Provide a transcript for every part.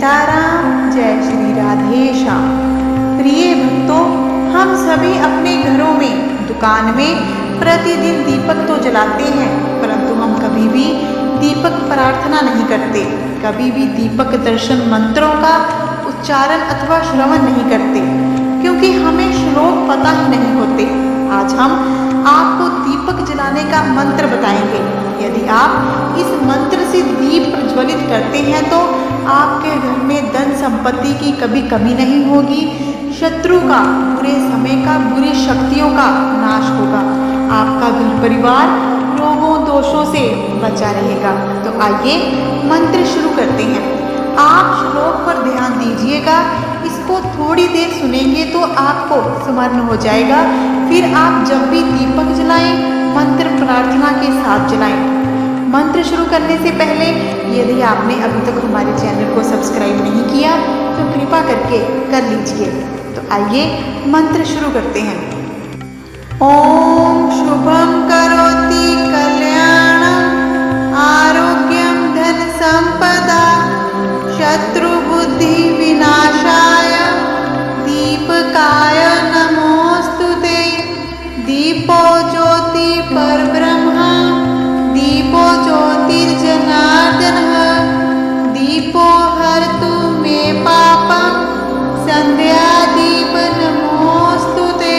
सीताराम, जय श्री राधे श्याम। प्रिय भक्तों, हम सभी अपने घरों में, दुकान में प्रतिदिन दीपक तो जलाते हैं, परंतु हम कभी भी दीपक प्रार्थना नहीं करते, कभी भी दीपक दर्शन मंत्रों का उच्चारण अथवा श्रवण नहीं करते, क्योंकि हमें श्लोक पता ही नहीं होते। आज हम आपको दीपक जलाने का मंत्र बताएंगे। यदि आप इस मंत्र से दीप प्रज्वलित करते हैं तो आपके घर में धन संपत्ति की कभी कमी नहीं होगी, शत्रु का, बुरे समय का, बुरी शक्तियों का नाश होगा, आपका घर परिवार रोगों दोषों से बचा रहेगा। तो आइए मंत्र शुरू करते हैं। आप श्लोक पर ध्यान दीजिएगा, इसको थोड़ी देर सुनेंगे तो आपको स्मरण हो जाएगा। फिर आप जब भी दीपक जलाएं, मंत्र प्रार्थना के साथ जलाएं। मंत्र शुरू करने से पहले यदि आपने अभी तक हमारे चैनल को सब्सक्राइब नहीं किया तो कृपा करके कर लीजिए। तो आइए मंत्र शुरू करते हैं। ओम शुभम करोति कल्याणम आरोग्यम धन संपदा शत्रु बुद्धि विनाशाय दीपकाय नमोस्तुते। दीपो ज्योति परब्रह्म दीपो ज्योतिर्जनार्दनः दीपो हरतु मे पापं संध्यादीप नमोस्तुते।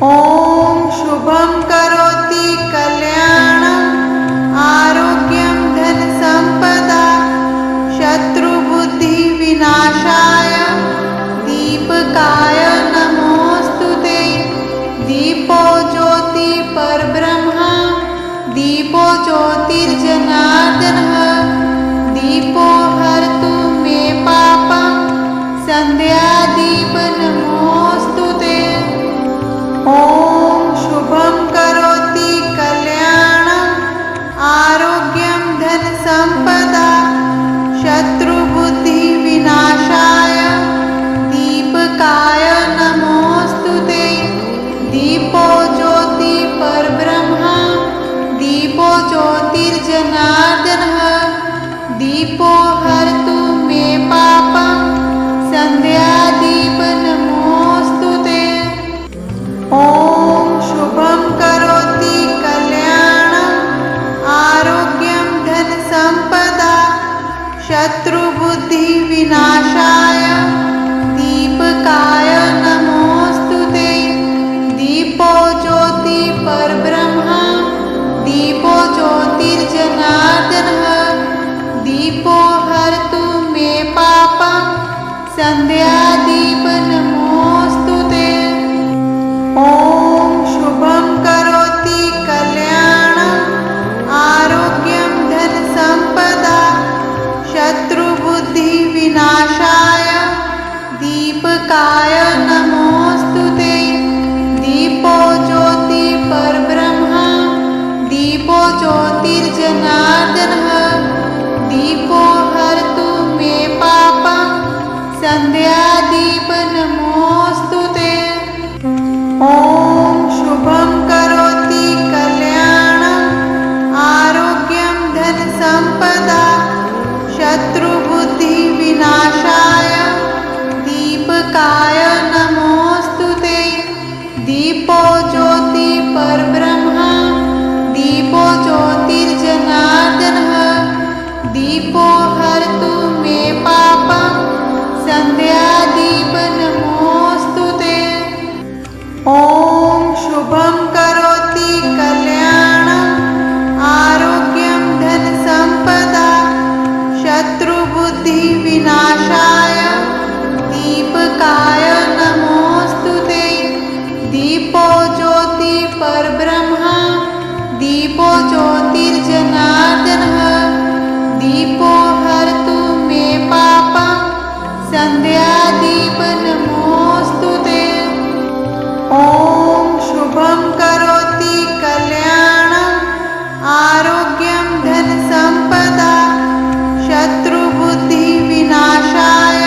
ओम शुभम करोति कल्याणम आरोग्यम धन संपदा शत्रु बुद्धि विनाशाय दीपकाय नमोस्तुते। दीपो ज्योति परब्रह्म दीपो ज्योतिर्जनार्दनः दीपो हरतु मे पापं संध्यादीप नमोस्तुते। ओम शुभम करोति कल्याणम आरोग्यम धन संपदा शत्रु बुद्धि विनाशाय दीपकाय नमोस्तुते। दीपो ज्योति परब्रह्म दीपो ज्योतिर्जनार्दनः दीपो हरतु मे पापं संध्यादीप नमोस्तुते। ओम शुभम करोति कल्याणम आरोग्यम धन संपदा शत्रु बुद्धि विनाशाय दीपकाय नमोस्तुते। दीपो ज्योति परब्रह्म दीपो ज्योतिर्जनार्दनः दीपो हरतु मे पापं संध्यादीप नमोस्तुते। ओम शुभम करोति कल्याणम आरोग्यम धन संपदा शत्रु बुद्धि विनाशाय दीपकाय नमोस्तुते। दीपो ज्योति परब्रह्म दीपो ज्योतिर्जनार्दनः दीपो हरतु मे पापं संध्यादीप नमोस्तुते। ओम शुभम करोति कल्याणम आरोग्यम धन संपदा शत्रु बुद्धि विनाशाय दीपकाय नमोस्तुते। दीपो ज्योति परब्रह्म दीपो ज्योतिर्जनार्दनः दीपो हरतु मे पापं संध्यादीप नमोस्तुते। ओम शुभम करोति कल्याणम आरोग्यम धन संपदा शत्रु बुद्धि विनाशाय दीपकाय नमोस्तुते। दीपो ज्योति परब्रह्म दीपो ज्योतिर्जनार्दनः दीपो हरतु मे पापं संध्यादीप नमोस्तुते। ओम शुभम करोति कल्याणम आरोग्यम धन संपदा शत्रु बुद्धि विनाशाय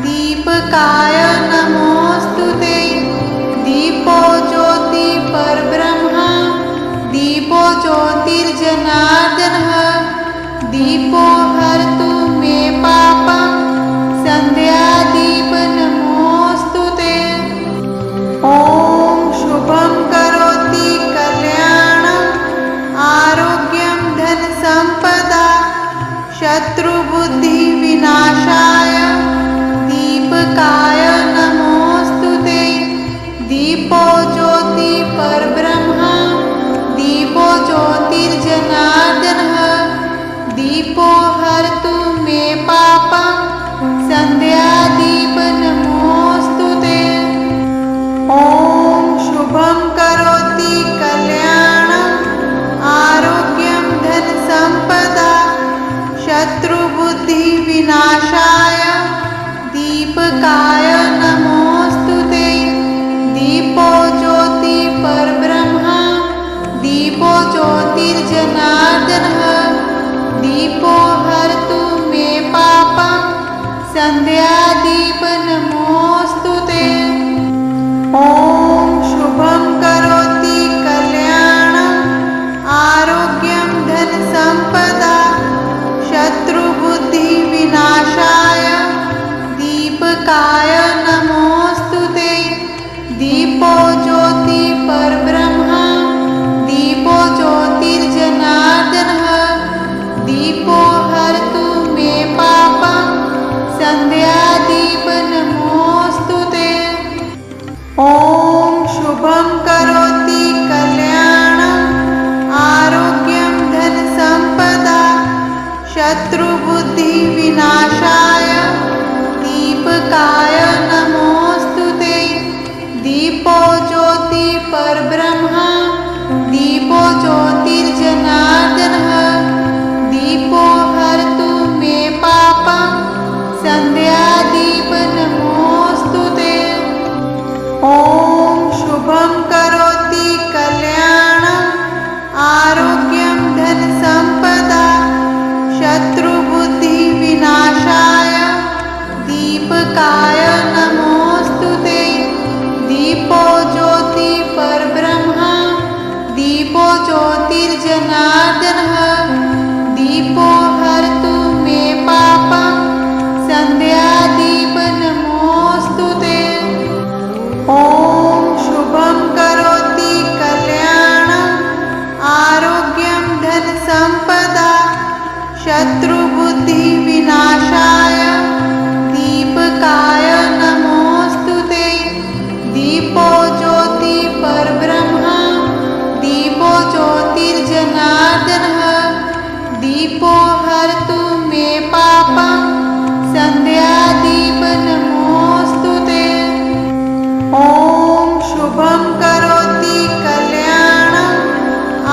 दीपकाय नमोस्तुते। दीपो ज्योति परब्रह्म दीपो ज्योतिर्जनार्दनः दीपो हरतु मे पापं ॐ शुभं करोति कल्याणम् आरोग्यं धनसम्पदा शत्रुबुद्धिविनाशाय दीपकाय नमोऽस्तु ते। दीपो ज्योति परब्रह्म दीपो ज्योतिर्जनार्दनः दीपो हरतु मे पापं सन्ध्यादीप नमोऽस्तु ते। ॐ शुभं करोति कल्याणम् आरोग्यं धनसम्पदा शत्रुबुद्धिविनाशाय दीपकाय नमोऽस्तु ते। दीपो ज्योति परब्रह्म दीपो ज्योतिर्जनार्दनः दीपो हरतु मे पापं सन्ध्यादीप नमोऽस्तु ते। ॐ शुभं करोति कल्याणम् आरोग्यं धनसम्पदा शत्रुबुद्धिविनाशाय दीपकाय नमोऽस्तु ते। दीपो ज्योति परब्रह्म दीपो ज्योतिर्जनार्दनः दीपो हरतु मे पापं सन्ध्यादीप नमोऽस्तु ते। ॐ शुभं करोति कल्याणम् आरोग्यं धनसम्पदा शत्रुबुद्धिविनाशाय दीपकाय नमोऽस्तु ते। दीपो ज्योति परब्रह्म दीपो ज्योतिर्जनार्दनः दीपो हरतु मे पापं सन्ध्यादीप नमोऽस्तु ते। ॐ शुभं करोति कल्याणम्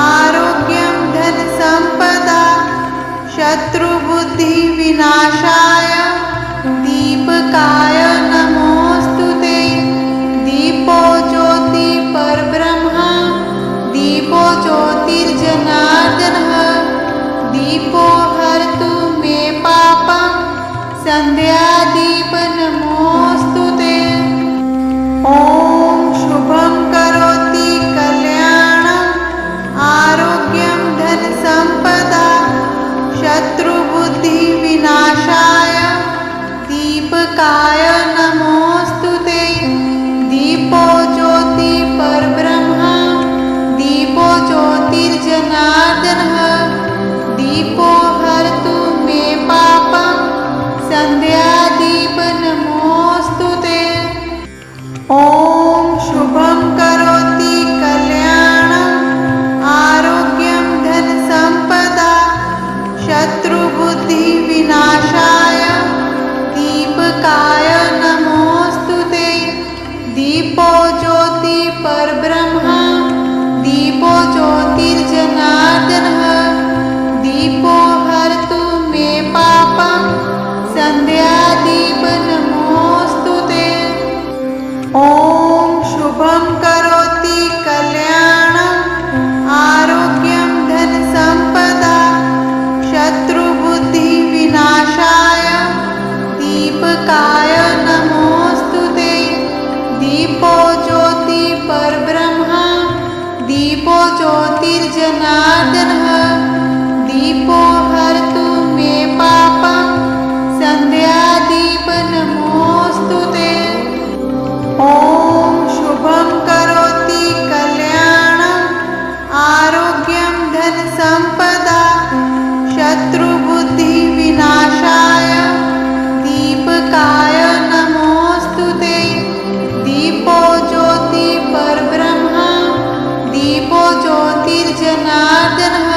आरोग्यं धनसम्पदा शत्रुबुद्धिविनाशाय दीपकाय नमोऽस्तु ते। दीपो ज्योति परब्रह्म दीपो ज्योतिर्जनार्दनः दीपो हरतु मे पापं सन्ध्यादीप नमोऽस्तु ते। ॐ शुभं करोति कल्याणम् आरोग्यं धनसम्पदा शत्रुबुद्धिविनाशाय दीपकाय नमोऽस्तु ते। दीपो ज्योति परब्रह्म दीपो ज्योतिर्जनार्दनः दीपो हरतु मे पापं सन्ध्यादीप नमोऽस्तु ते। ॐ शुभं करोति कल्याणम् आरोग्यं धनसम्पदा शत्रुबुद्धिविनाशाय दीपकाय नमोऽस्तु ते। दीपो ज्योति परब्रह्म दीपो ज्योतिर्जनार्दनः दीपो हरतु मे पापं सन्ध्यादीप नमोऽस्तु ते। ॐ शुभं करोति कल्याणम् आरोग्यं धनसम्पदा शत्रुबुद्धिविनाशाय दीपकाय नमोऽस्तु ते। दीपो ज्योति परब्रह्म दीपो ज्योतिर्जनार्दनः दीपो हरतु मे पापं सन्ध्यादीप नमोऽस्तु ते। ॐ शुभं करोति कल्याणम् आरोग्यं धनसम्पदा शत्रुबुद्धिविनाशाय दीपकाय नमोऽस्तु ते। दीपो ज्योति परब्रह्म दीपो ज्योतिर्जनार्दनः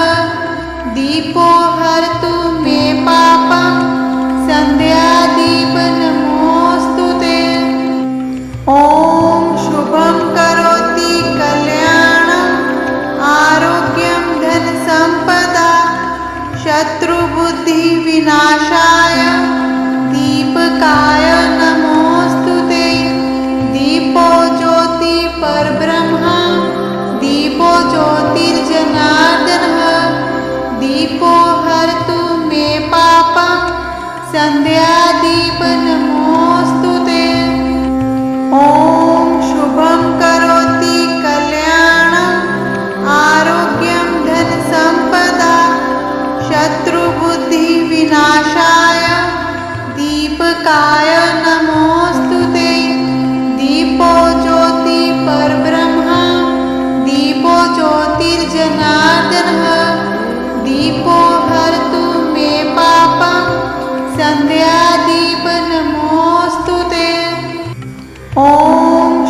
ॐ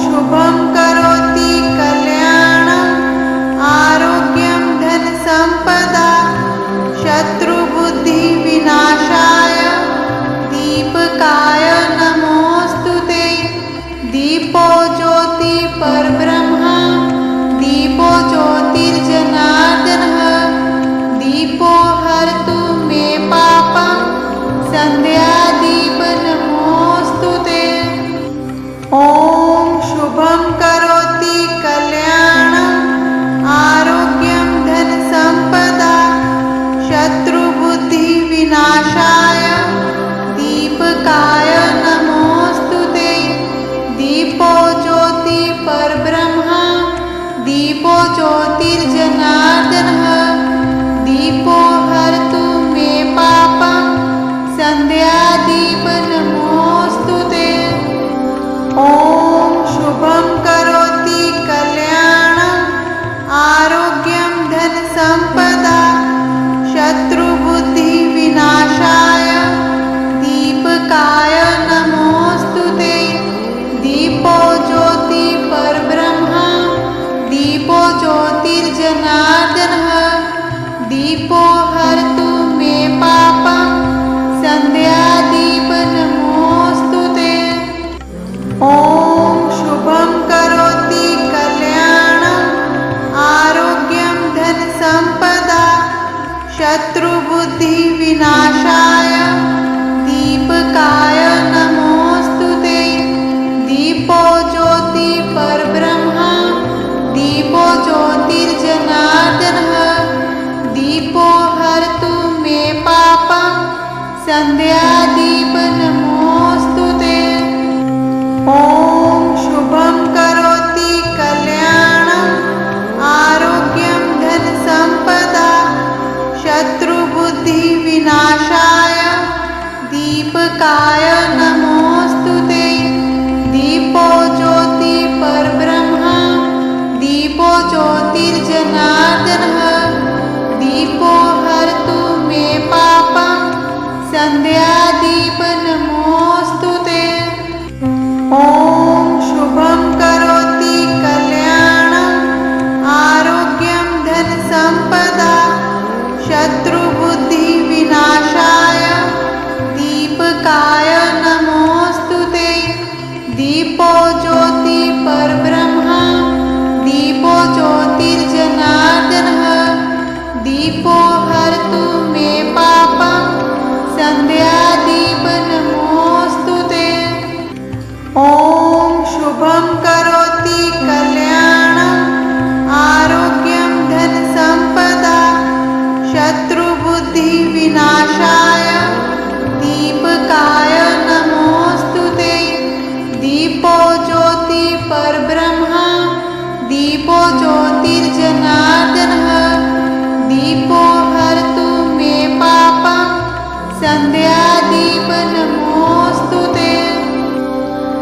शुभं करोति कल्याणम् आरोग्यं धनसम्पदा शत्रुबुद्धिविनाशाय दीपकाय नमोऽस्तुते। दीपो ज्योति परब्रह्म दीपो ज्योतिर्जनार्दनः दीपो हरतु मे पापं संध्यादीप नमोऽस्तुते। ॐ शुभं करोति कल्याणम् आरोग्यं धनसम्पदा शत्रुबुद्धिविनाशाय दीपकाय नमोऽस्तुते। दीपो ज्योति परब्रह्म दीपो ज्योतिर्जनार्दनः दीपो हरतु मे पापं संध्यादीप नमोऽस्तुते। ॐ शुभं करोति कल्याणम् आरोग्यं धनसम्पदा शत्रुबुद्धिविनाशाय दीपकाय नमोऽस्तुते। दीपो ज्योति परब्रह्म दीपो ज्योतिर्जनार्दनः दीपो हरतु मे पापं संध्यादीप नमोऽस्तुते। ॐ शुभं करोति कल्याणम् आरोग्यं धनसम्पदा शत्रुबुद्धिविनाशाय दीपकाय नमोऽस्तुते। दीपो ज्योति परब्रह्म दीपो ज्योतिर्जनार्दनः दीपो हरतु मे पापं संध्यादीप नमोऽस्तुते। ॐ शुभं करोति कल्याणम् आरोग्यं धनसम्पदा शत्रुबुद्धिविनाशाय दीपकाय नमोऽस्तुते। दीपो ज्योति परब्रह्म दीपो ज्योतिर्जनार्दनः दीपो हरतु मे पापं संध्यादीप नमोऽस्तुते। ॐ शुभं करोति कल्याणम् आरोग्यं धनसम्पदा शत्रुबुद्धिविनाशाय दीपकाय नमोऽस्तुते। दीपो ज्योति परब्रह्म दीपो ज्योतिर्जनार्दनः दीपो हरतु मे पापं संध्यादीप नमोऽस्तुते। ॐ शुभं करोति कल्याणम् आरोग्यं धनसम्पदा शत्रुबुद्धिविनाशाय दीपकाय नमोऽस्तुते। दीपो ज्योति परब्रह्म दीपो ज्योतिर्जनार्दनः दीपो हरतु मे पापं संध्यादीप नमोऽस्तुते।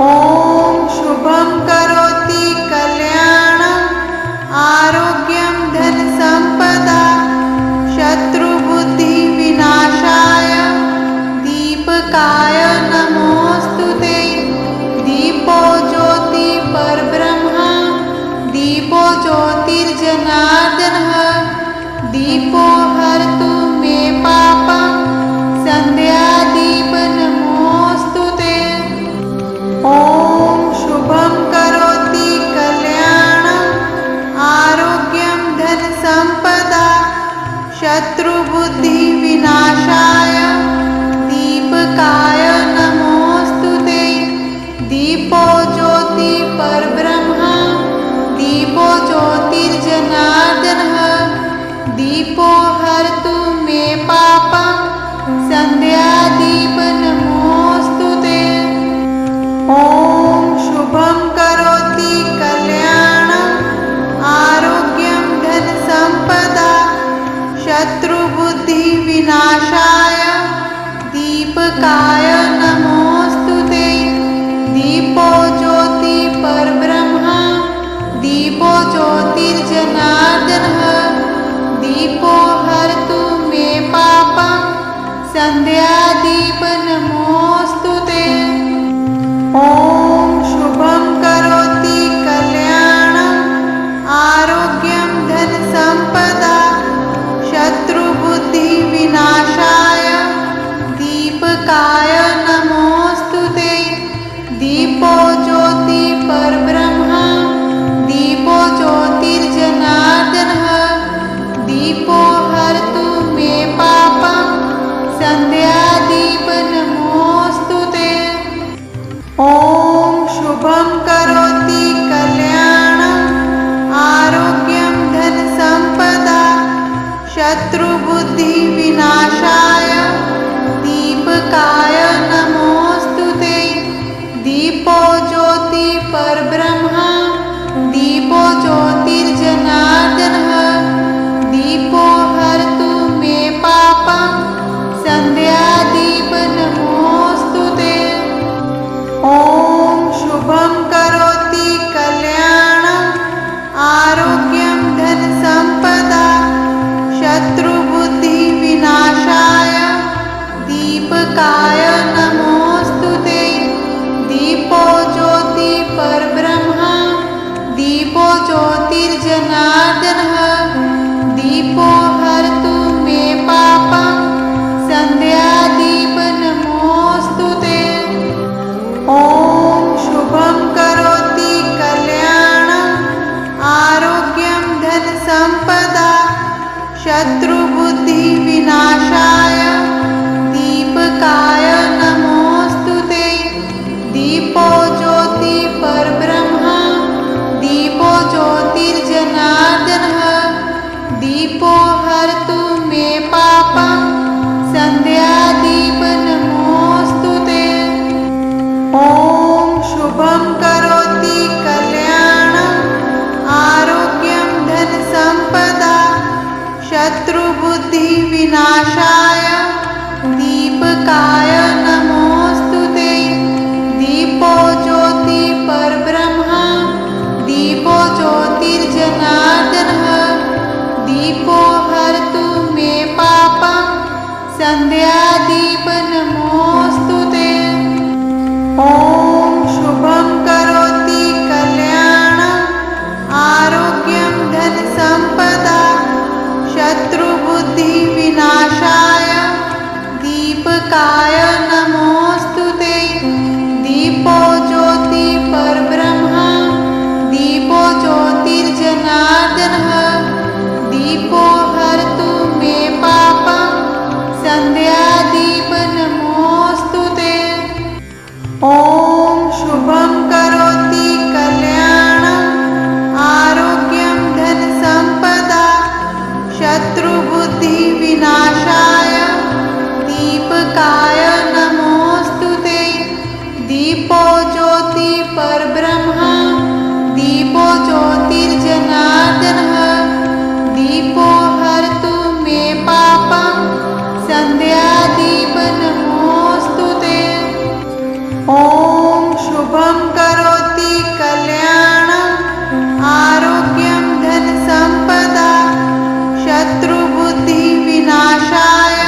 ॐ शुभं करोति कल्याणम् आरोग्यं धनसम्पदा शत्रुबुद्धिविनाशाय दीपकाय नमोऽस्तुते। दीपो ज्योति परब्रह्म दीपो ज्योतिर्जनार्दनः दीपो हरतु मे पापं संध्यादीप नमोऽस्तुते। ॐ शुभं करोति कल्याणम् आरोग्यं धनसम्पदा शत्रुबुद्धिविनाशाय दीपकाय नमोऽस्तुते। दीपो ज्योति परब्रह्म दीपो ज्योतिर्जनार्दनः दीपो हरतु मे पापं संध्यादीप नमोऽस्तुते। ॐ शुभं करोति कल्याणम् आरोग्यं धनसम्पदा शत्रुबुद्धिविनाशाय दीपकाय नमोऽस्तुते। दीपो ज्योति परब्रह्म दीपो ज्योतिर्जनार्दनः दीपो हरतु मे पापं संध्यादीप नमोऽस्तुते। ॐ शुभं विनाशाय दीपकाय नमोस्तुते। दीपो ज्योति परब्रह्म दीपो ज्योतिर्जनार्दनः दीपो हरतु मे पापं संध्यादीप नमोस्तुते। ॐ शुभं करोति कल्याणं आरोग्यं धन संपदा शत्रुबुद्धि विनाशाय दीपकाय नमोस्तुते। दीपो ज्योति परब्रह्म दीपो ज्योतिर्जनार्दनः दीपो हरतु मे पापं संध्यादीप नमोस्तुते। ॐ शुभं करोति कल्याणं आरोग्यं धन संपदा शत्रुबुद्धि विनाशाय दीपकाय नमोस्तुते। दीपो ज्योति परब्रह्म दीपो ज्योतिर्जनार्दनः दीपो हरतु मे पापं संध्यादीप नमोस्तुते। ॐ शुभं करोति कल्याणं आरोग्यं धन संपदा शत्रुबुद्धि विनाशाय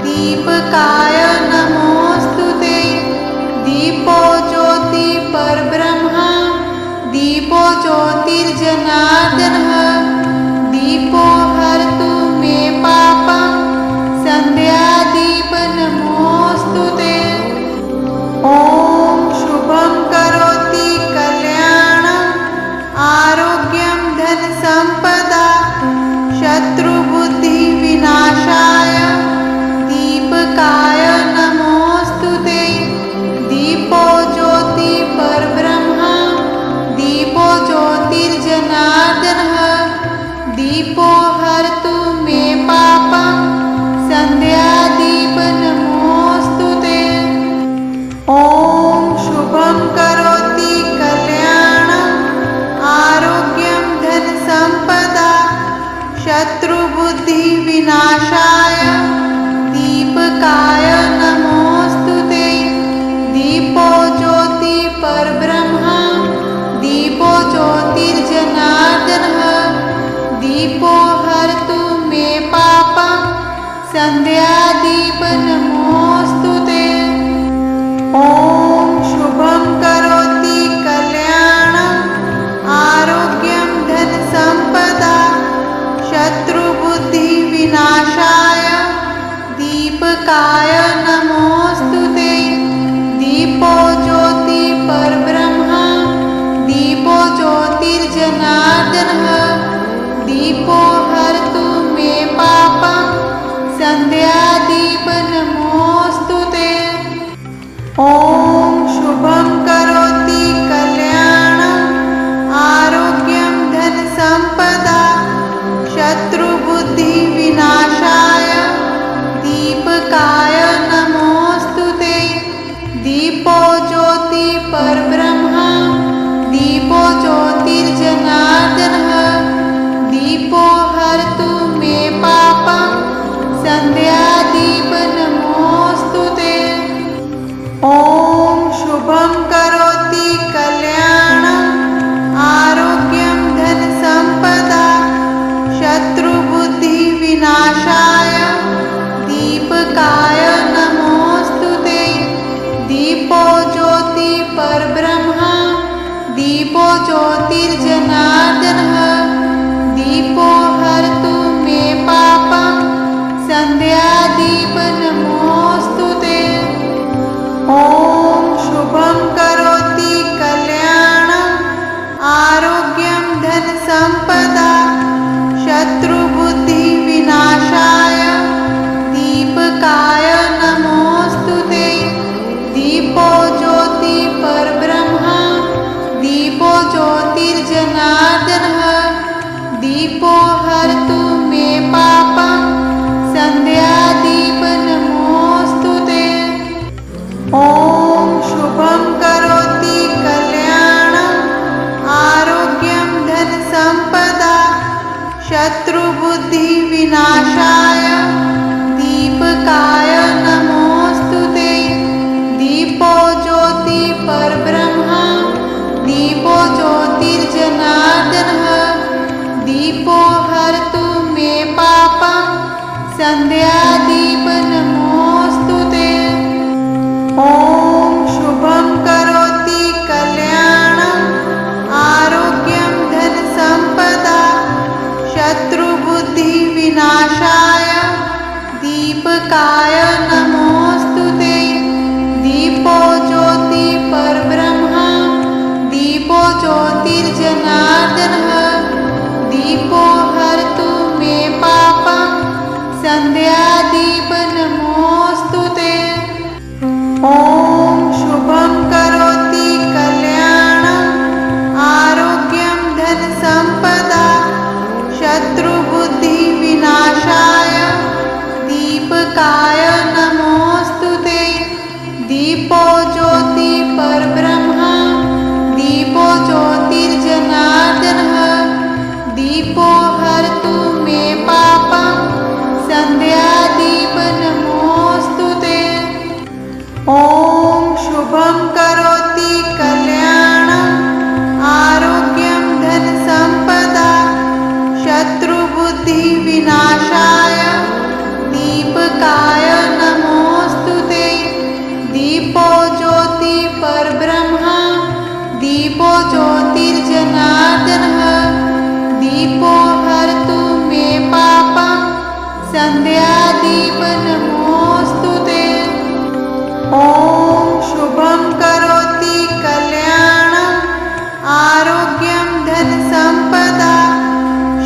दीपकाय नमोस्तुते। दीपो ज्योति परब्रह्म दीपो ज्योतिर्जनार्दनः दीपो हरतु मे पापं संध्यादीप नमोस्तुते। ॐ शुभं करोति कल्याणं आरोग्यं धन संपदा शत्रुबुद्धि विनाशाय दीपकाय नमोस्तुते। दीपो ज्योति परब्रह्म दीपो ज्योतिर्जनार्दनः दीपो हरतु मे पापं संध्यादीप नमोस्तुते। ॐ शुभं करोति कल्याणं आरोग्यं धन संपदा शत्रुबुद्धि विनाशाय दीपकाय नमोस्तुते। दीपो ज्योति परब्रह्म दीपो ज्योतिर्जनार्दनः दीपो हरतु मे पापं संध्यादीप नमोस्तुते। ॐ शुभं करोति कल्याणं आरोग्यं धन संपदा शत्रुबुद्धि विनाशाय दीपकाय नमोस्तुते। दीपो ज्योति परब्रह्म दीपो ज्योतिर्जनार्दनः दीपो हरतु मे पापं संध्यादीप नमोस्तुते। ॐ शुभं करोति कल्याणं आरोग्यं धन संपदा शत्रुबुद्धि विनाशाय दीपकाय नमोस्तुते। दीपो ज्योति परब्रह्म दीपो ज्योतिर्जनार्दनः दीपो हरतु मे पापं संध्यादीप नमोस्तुते। ॐ शुभं करोति कल्याणं आरोग्यं धन संपदा शत्रुबुद्धि विनाशाय दीपकाय नमोस्तुते। दीपो ज्योति परब्रह्म दीपो ज्योतिर्जनार्दनः दीपो हरतु मे पापं संध्यादीप नमोस्तुते। ॐ शुभं करोति कल्याणं आरोग्यं धन संपदा शत्रुबुद्धि विनाशाय दीपकाय नमोस्तुते। दीपो ज्योति परब्रह्म दीपो ज्योतिर्जनार्दनः ज्योतिर्जनार्दनः दीपो हरतु मे पापं संध्यादीप नमोऽस्तु ते। ॐ शुभं करोति कल्याणं आरोग्यं धन संपदा शत्रुबुद्धि विनाशाय दीपकाय नमोऽस्तु ते। दीपो ज्योति परब्रह्म दीपो ज्योतिर्जनार्दनः दीपो हरतु मे पापं संध्यादीप नमोऽस्तु ते। ॐ शुभं करोति कल्याणं आरोग्यं धन संपदा शत्रुबुद्धि विनाशाय दीपकाय नमोऽस्तु ते। दीपो ज्योति परब्रह्म दीपो ज्योतिर्जनार्दनः दीपो हरतु मे पापं संध्यादीप नमोऽस्तु ते। ॐ शुभं करोति कल्याणं आरोग्यं धन संपदा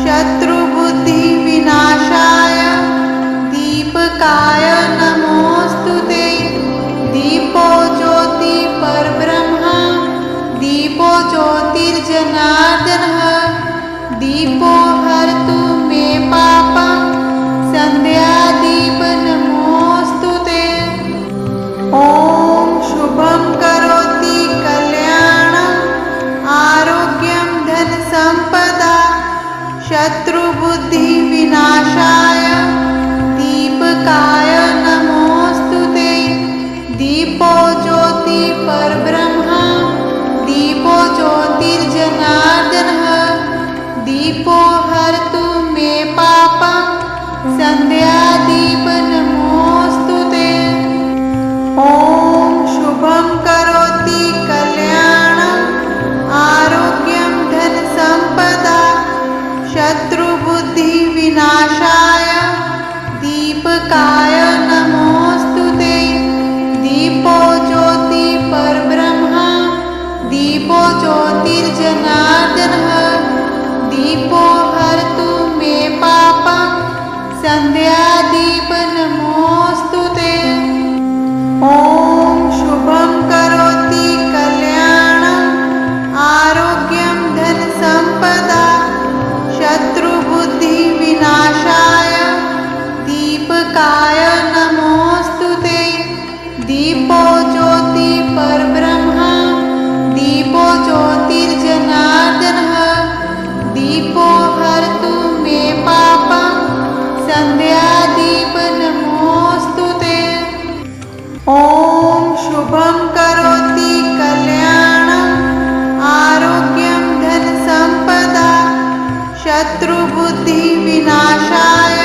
शत्रुबुद्धि विनाशाय दीपकाय नमोऽस्तु ते। दीपो ज्योति परब्रह्म दीपो ज्योतिर्जनार्दनः दीपो हरतु मे पापं संध्यादीप नमोऽस्तु ते। ॐ शुभं करोति कल्याणं आरोग्यं धन संपदा शत्रुबुद्धि विनाशाय दीपकाय नमोऽस्तु ते। दीपो ज्योति परब्रह्म दीपो ज्योतिर्जनार्दनः दीपो हरतु मे पापं संध्यादीप नमोऽस्तु ते। ॐ शुभं करोति कल्याणं आरोग्यं धन संपदा शत्रुबुद्धि विनाशाय दीपकाय नमोऽस्तु ते। दीपो ज्योति परब्रह्म दीपो ज्योतिर्जनार्दनः दीपो हरतु मे पापं संध्यादीप नमोऽस्तु ते। ॐ शुभं करोति कल्याणं आरोग्यं धन संपदा शत्रुबुद्धि विनाशाय दीपकाय नमोऽस्तु ते। दीपो ज्योति परब्रह्म दीपो ज्योतिर्जनार्दनः दीपो हरतु मे पापं संध्यादीप नमोऽस्तु ते। ॐ शुभं करोति कल्याणं आरोग्यं धन संपदा शत्रुबुद्धि विनाशाय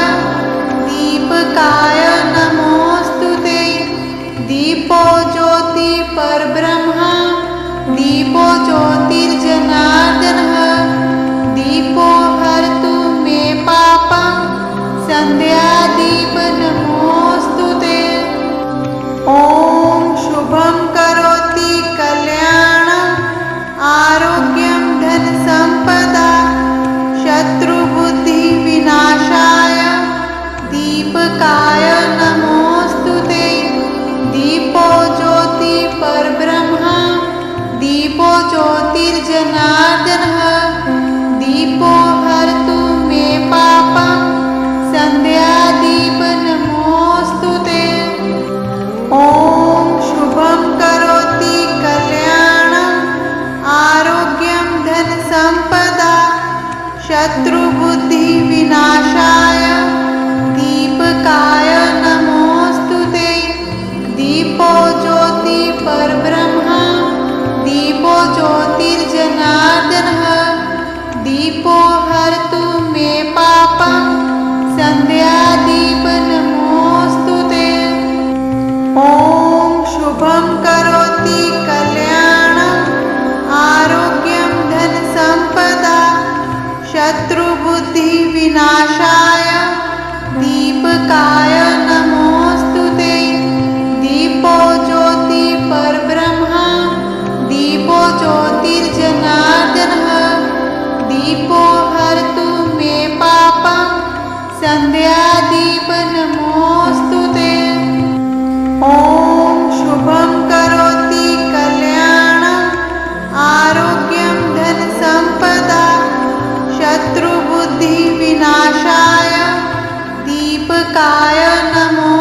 दीपकाय नमोऽस्तु ते। दीपो ज्योति परब्रह्म दीपो ज्योतिर्जनार्दनः दीपो हरतु मे पापं संध्यादीप नमोऽस्तु ते। ॐ शुभं करोति कल्याणं आरोग्यं धन संपदा शत्रुबुद्धि विनाशाय दीपकाय नमोऽस्तु ते। दीपो ज्योति परब्रह्म दीपो ज्योतिर्जनार्दनः दीपो हरतु मे पापं संध्यादीप नमोऽस्तु ते। ॐ शुभं करोति कल्याणं आरोग्यं धन संपदा शत्रुबुद्धि विनाशाय दीपकाय नमोऽस्तु ते। दीपो ज्योति परब्रह्म दीपो ज्योतिर्जनार्दनः दीपो हरतु मे पापं संध्यादीप नमोऽस्तु ते। ॐ शुभं करोति कल्याणं आरोग्यं धन संपदा शत्रुबुद्धि विनाशाय दीपकाय नमोऽस्तु ते। दीपो ज्योति परब्रह्म दीपो ज्योतिर्जनार्दनः बुद्धि विनाशाय दीपकाय नमो